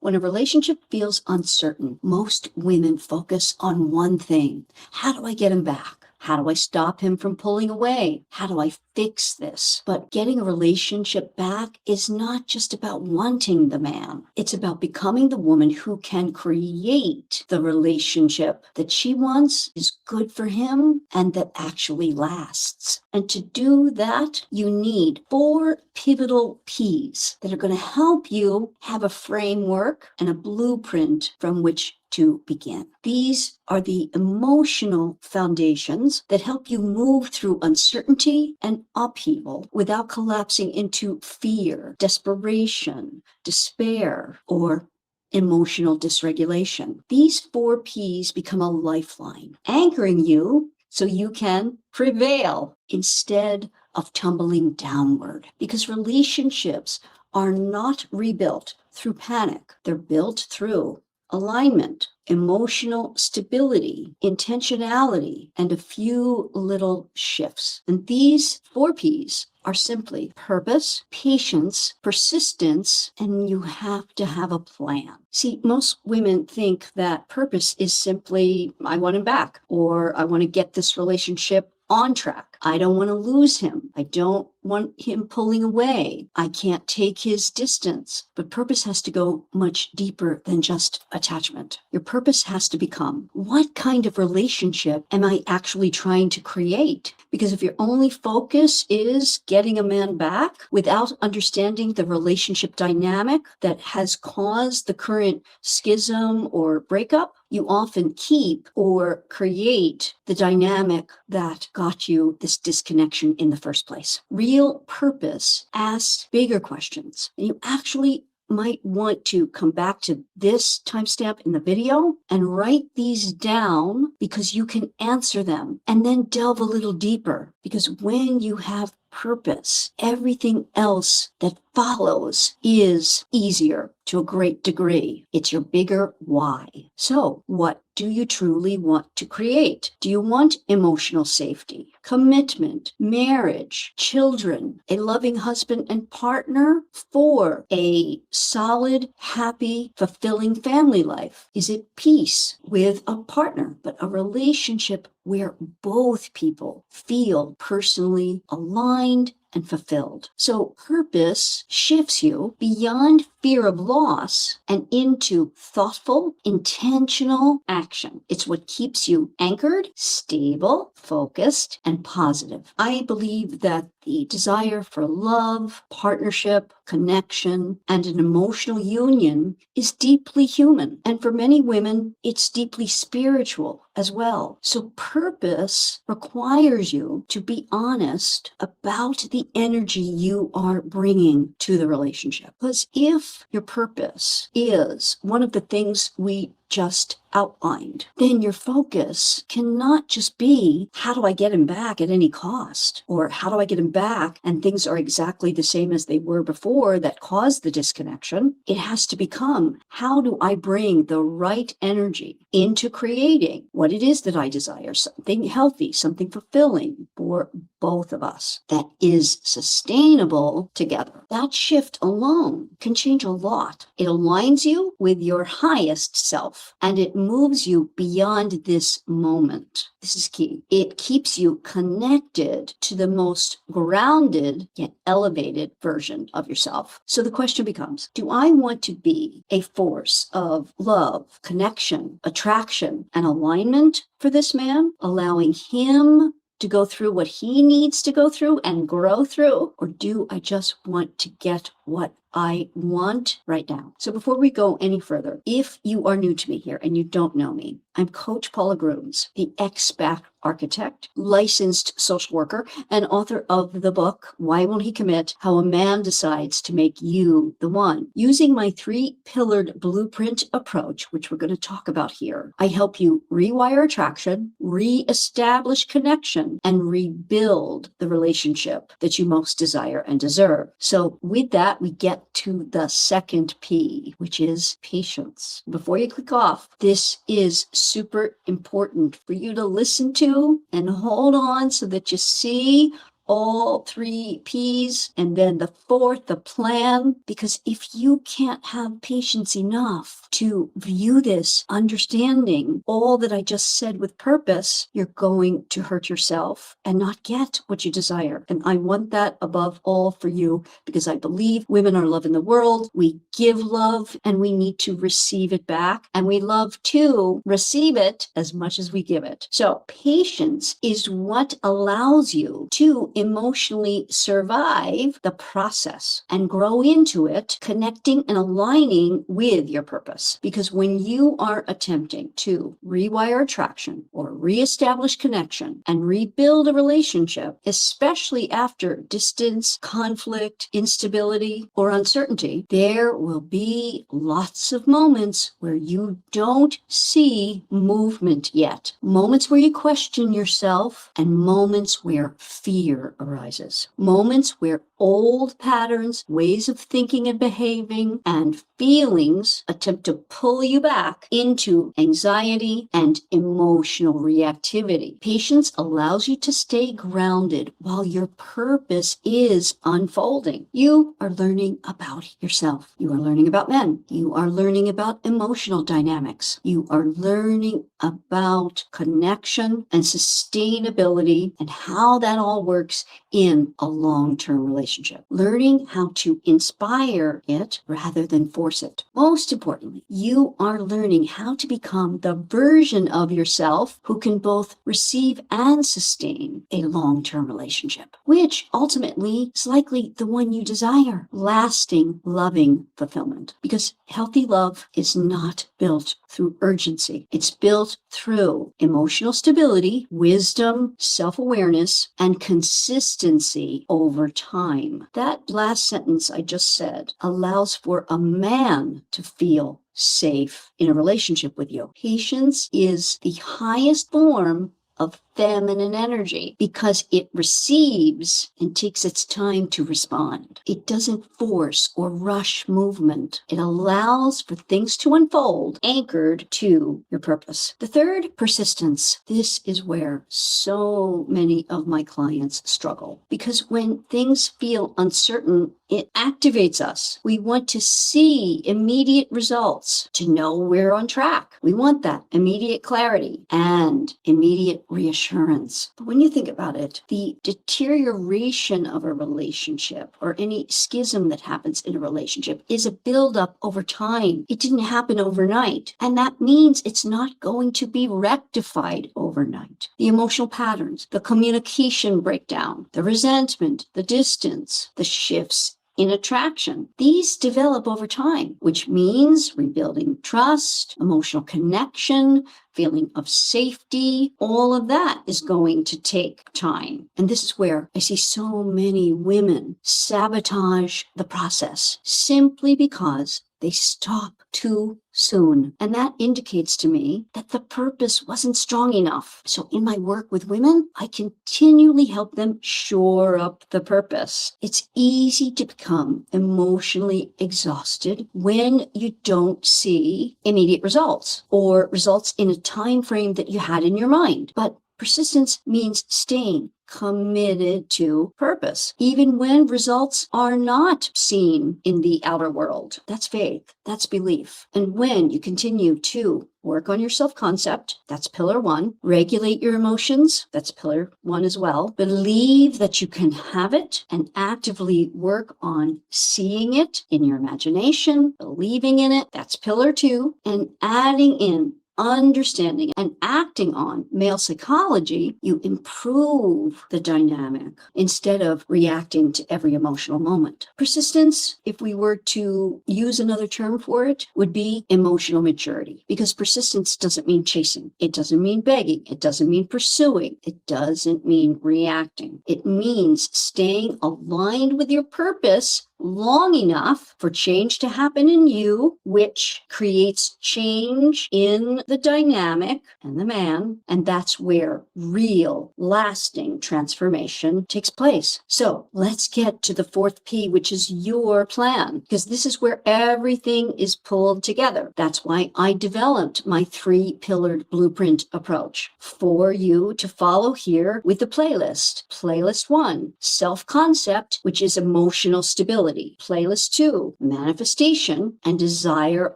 When a relationship feels uncertain, most women focus on one thing. How do I get him back? How do I stop him from pulling away? How do I fix this? But getting a relationship back is not just about wanting the man. It's about becoming the woman who can create the relationship that she wants, is good for him, and that actually lasts. And to do that, you need 4 pivotal P's that are going to help you have a framework and a blueprint from which to begin. These are the emotional foundations that help you move through uncertainty and upheaval without collapsing into fear, desperation, despair, or emotional dysregulation. These 4 P's become a lifeline, anchoring you so you can prevail instead of tumbling downward. Because relationships are not rebuilt through panic. They're built through alignment, emotional stability, intentionality, and a few little shifts. And these 4 P's are simply purpose, patience, persistence, and you have to have a plan. See, most women think that purpose is simply, I want him back, or I want to get this relationship on track. I don't want to lose him. I don't want him pulling away. I can't take his distance. But purpose has to go much deeper than just attachment. Your purpose has to become, what kind of relationship am I actually trying to create? Because if your only focus is getting a man back without understanding the relationship dynamic that has caused the current schism or breakup, you often keep or create the dynamic that got you this disconnection in the first place. Real purpose asks bigger questions. And you actually might want to come back to this timestamp in the video and write these down because you can answer them and then delve a little deeper. Because when you have purpose, everything else that follows is easier to a great degree. It's your bigger why. So, what do you truly want to create? Do you want emotional safety, commitment, marriage, children, a loving husband and partner, for a solid, happy, fulfilling family life? Is it peace with a partner, but a relationship where both people feel personally aligned and fulfilled? So purpose shifts you beyond fear of loss and into thoughtful, intentional action. It's what keeps you anchored, stable, focused, and positive. I believe that the desire for love, partnership, connection, and an emotional union is deeply human. And for many women, it's deeply spiritual as well. So purpose requires you to be honest about the energy you are bringing to the relationship. Because if your purpose is one of the things we just outlined, then your focus cannot just be, how do I get him back at any cost? Or how do I get him back and things are exactly the same as they were before that caused the disconnection? It has to become, how do I bring the right energy into creating what it is that I desire? Something healthy, something fulfilling for both of us that is sustainable together. That shift alone can change a lot. It aligns you with your highest self and it moves you beyond this moment. This is key. It keeps you connected to the most grounded yet elevated version of yourself. So the question becomes, do I want to be a force of love, connection, attraction, and alignment for this man, allowing him to go through what he needs to go through and grow through? Or do I just want to get what I want right now? So before we go any further, if you are new to me here and you don't know me, I'm Coach Paula Grooms, the expat architect, licensed social worker, and author of the book, Why Won't He Commit? How a Man Decides to Make You the One. Using my 3-pillared blueprint approach, which we're going to talk about here, I help you rewire attraction, reestablish connection, and rebuild the relationship that you most desire and deserve. So with that, we get to the second P, which is patience. Before you click off, this is super important for you to listen to and hold on so that you see all three P's, and then the fourth, the plan. Because if you can't have patience enough to view this, understanding all that I just said with purpose, you're going to hurt yourself and not get what you desire. And I want that above all for you, because I believe women are love in the world. We give love and we need to receive it back. And we love to receive it as much as we give it. So patience is what allows you to emotionally survive the process and grow into it, connecting and aligning with your purpose. Because when you are attempting to rewire attraction or reestablish connection and rebuild a relationship, especially after distance, conflict, instability, or uncertainty, there will be lots of moments where you don't see movement yet. Moments where you question yourself and moments where fear arises. Moments where old patterns, ways of thinking and behaving, and feelings attempt to pull you back into anxiety and emotional reactivity. Patience allows you to stay grounded while your purpose is unfolding. You are learning about yourself. You are learning about men. You are learning about emotional dynamics. You are learning about connection and sustainability and how that all works in a long-term relationship. Learning how to inspire it rather than force it. Most importantly, you are learning how to become the version of yourself who can both receive and sustain a long-term relationship, which ultimately is likely the one you desire. Lasting, loving fulfillment. Because healthy love is not built through urgency. It's built through emotional stability, wisdom, self-awareness, and consistency over time. That last sentence I just said allows for a man to feel safe in a relationship with you. Patience is the highest form of feminine energy because it receives and takes its time to respond. It doesn't force or rush movement. It allows for things to unfold anchored to your purpose. The third, persistence. This is where so many of my clients struggle, because when things feel uncertain, it activates us. We want to see immediate results, to know we're on track. We want that immediate clarity and immediate reassurance. But when you think about it, the deterioration of a relationship or any schism that happens in a relationship is a buildup over time. It didn't happen overnight. And that means it's not going to be rectified overnight. The emotional patterns, the communication breakdown, the resentment, the distance, the shifts in attraction. These develop over time, which means rebuilding trust, emotional connection, feeling of safety. All of that is going to take time. And this is where I see so many women sabotage the process simply because they stop too soon. And that indicates to me that the purpose wasn't strong enough. So in my work with women, I continually help them shore up the purpose. It's easy to become emotionally exhausted when you don't see immediate results or results in a time frame that you had in your mind. But persistence means staying committed to purpose, even when results are not seen in the outer world. That's faith. That's belief. And when you continue to work on your self-concept, that's pillar one. Regulate your emotions, that's pillar one as well. Believe that you can have it and actively work on seeing it in your imagination, believing in it, that's pillar two. And adding in understanding and acting on male psychology, you improve the dynamic instead of reacting to every emotional moment. Persistence, if we were to use another term for it, would be emotional maturity, because persistence doesn't mean chasing. It doesn't mean begging. It doesn't mean pursuing. It doesn't mean reacting. It means staying aligned with your purpose long enough for change to happen in you, which creates change in the dynamic and the man. And that's where real, lasting transformation takes place. So let's get to the fourth P, which is your plan, because this is where everything is pulled together. That's why I developed my 3-pillared blueprint approach for you to follow here with the playlist. Playlist 1, self-concept, which is emotional stability. Playlist 2, manifestation and desire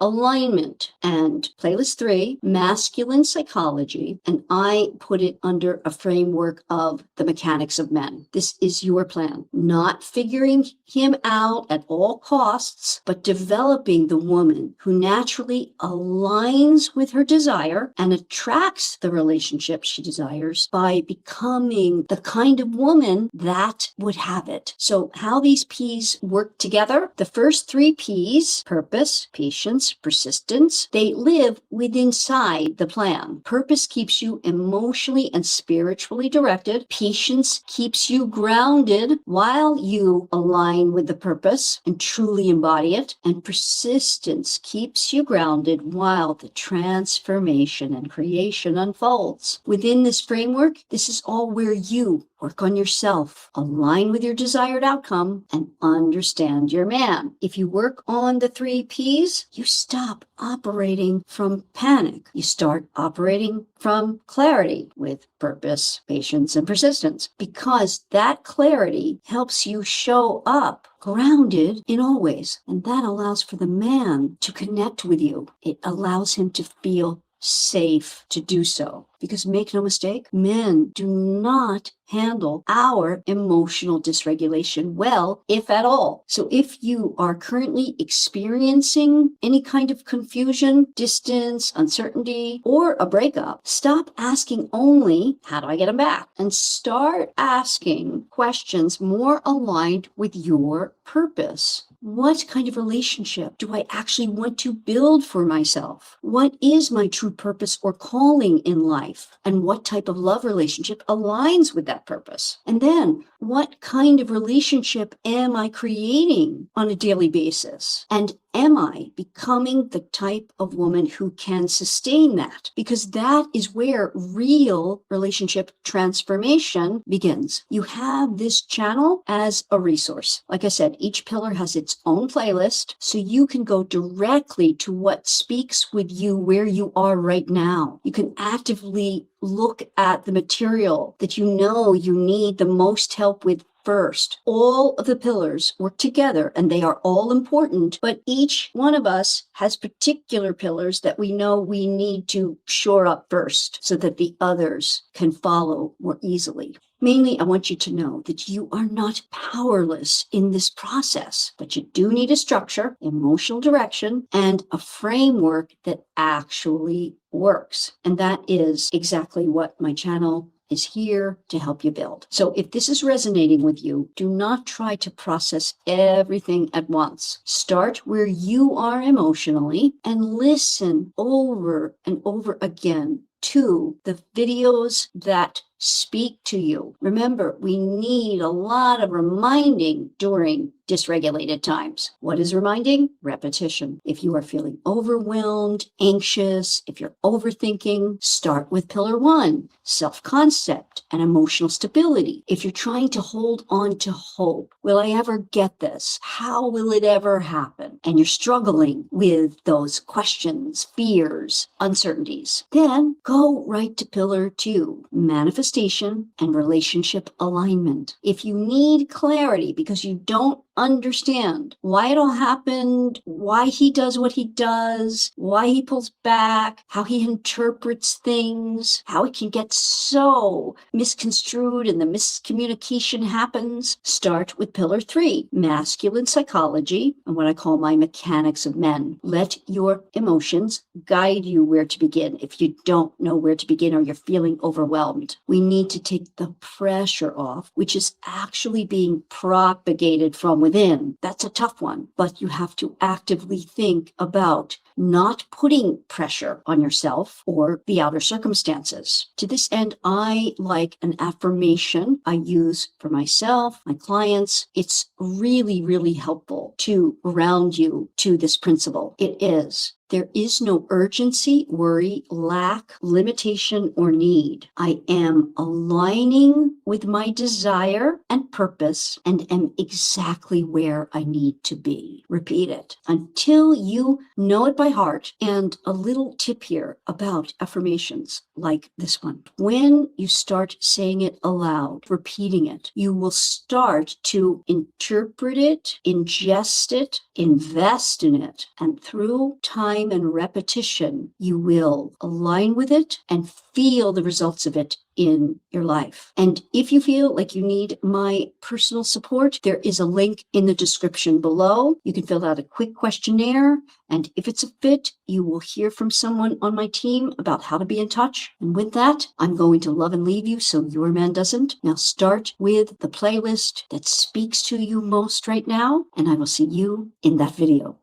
alignment. And playlist 3, masculine psychology. And I put it under a framework of the mechanics of men. This is your plan. Not figuring him out at all costs, but developing the woman who naturally aligns with her desire and attracts the relationship she desires by becoming the kind of woman that would have it. So how these P's work together, the first 3 P's, purpose, patience, persistence, they live within inside the plan. Purpose keeps you emotionally and spiritually directed. Patience keeps you grounded while you align with the purpose and truly embody it. And persistence keeps you grounded while the transformation and creation unfolds. Within this framework, this is all where you work on yourself, align with your desired outcome, and understand your man. If you work on the 3 P's, you stop operating from panic. You start operating from clarity with purpose, patience, and persistence, because that clarity helps you show up grounded in all ways. And that allows for the man to connect with you. It allows him to feel safe to do so. Because make no mistake, men do not handle our emotional dysregulation well, if at all. So if you are currently experiencing any kind of confusion, distance, uncertainty, or a breakup, stop asking only, how do I get him back? And start asking questions more aligned with your purpose. What kind of relationship do I actually want to build for myself? What is my true purpose or calling in life? And what type of love relationship aligns with that purpose? And then, what kind of relationship am I creating on a daily basis? And am I becoming the type of woman who can sustain that? Because that is where real relationship transformation begins. You have this channel as a resource. Like I said, each pillar has its own playlist, so you can go directly to what speaks with you where you are right now. You can actively look at the material that you know you need the most help with first. All of the pillars work together and they are all important, but each one of us has particular pillars that we know we need to shore up first so that the others can follow more easily. Mainly, I want you to know that you are not powerless in this process, but you do need a structure, emotional direction, and a framework that actually works. And that is exactly what my channel is here to help you build. So if this is resonating with you, do not try to process everything at once. Start where you are emotionally and listen over and over again to the videos that speak to you. Remember, we need a lot of reminding during dysregulated times. What is reminding? Repetition. If you are feeling overwhelmed, anxious, if you're overthinking, start with pillar 1, self-concept and emotional stability. If you're trying to hold on to hope, will I ever get this? How will it ever happen? And you're struggling with those questions, fears, uncertainties, then go right to pillar 2, manifestation and relationship alignment. If you need clarity because you don't understand why it all happened, why he does what he does, why he pulls back, how he interprets things, how it can get so misconstrued and the miscommunication happens, start with pillar 3, masculine psychology, and what I call my mechanics of men. Let your emotions guide you where to begin if you don't know where to begin or you're feeling overwhelmed. We need to take the pressure off, which is actually being propagated from within. That's a tough one, but you have to actively think about not putting pressure on yourself or the outer circumstances. To this end, I like an affirmation I use for myself, my clients. It's really, really helpful to ground you to this principle. It is: there is no urgency, worry, lack, limitation, or need. I am aligning with my desire and purpose and am exactly where I need to be. Repeat it until you know it by heart. And a little tip here about affirmations like this one. When you start saying it aloud, repeating it, you will start to interpret it, ingest it, invest in it, and through time and repetition, you will align with it and feel the results of it in your life. And if you feel like you need my personal support, there is a link in the description below. You can fill out a quick questionnaire, and if it's a fit, you will hear from someone on my team about how to be in touch. And with that, I'm going to love and leave you so your man doesn't. Now start with the playlist that speaks to you most right now, and I will see you in that video.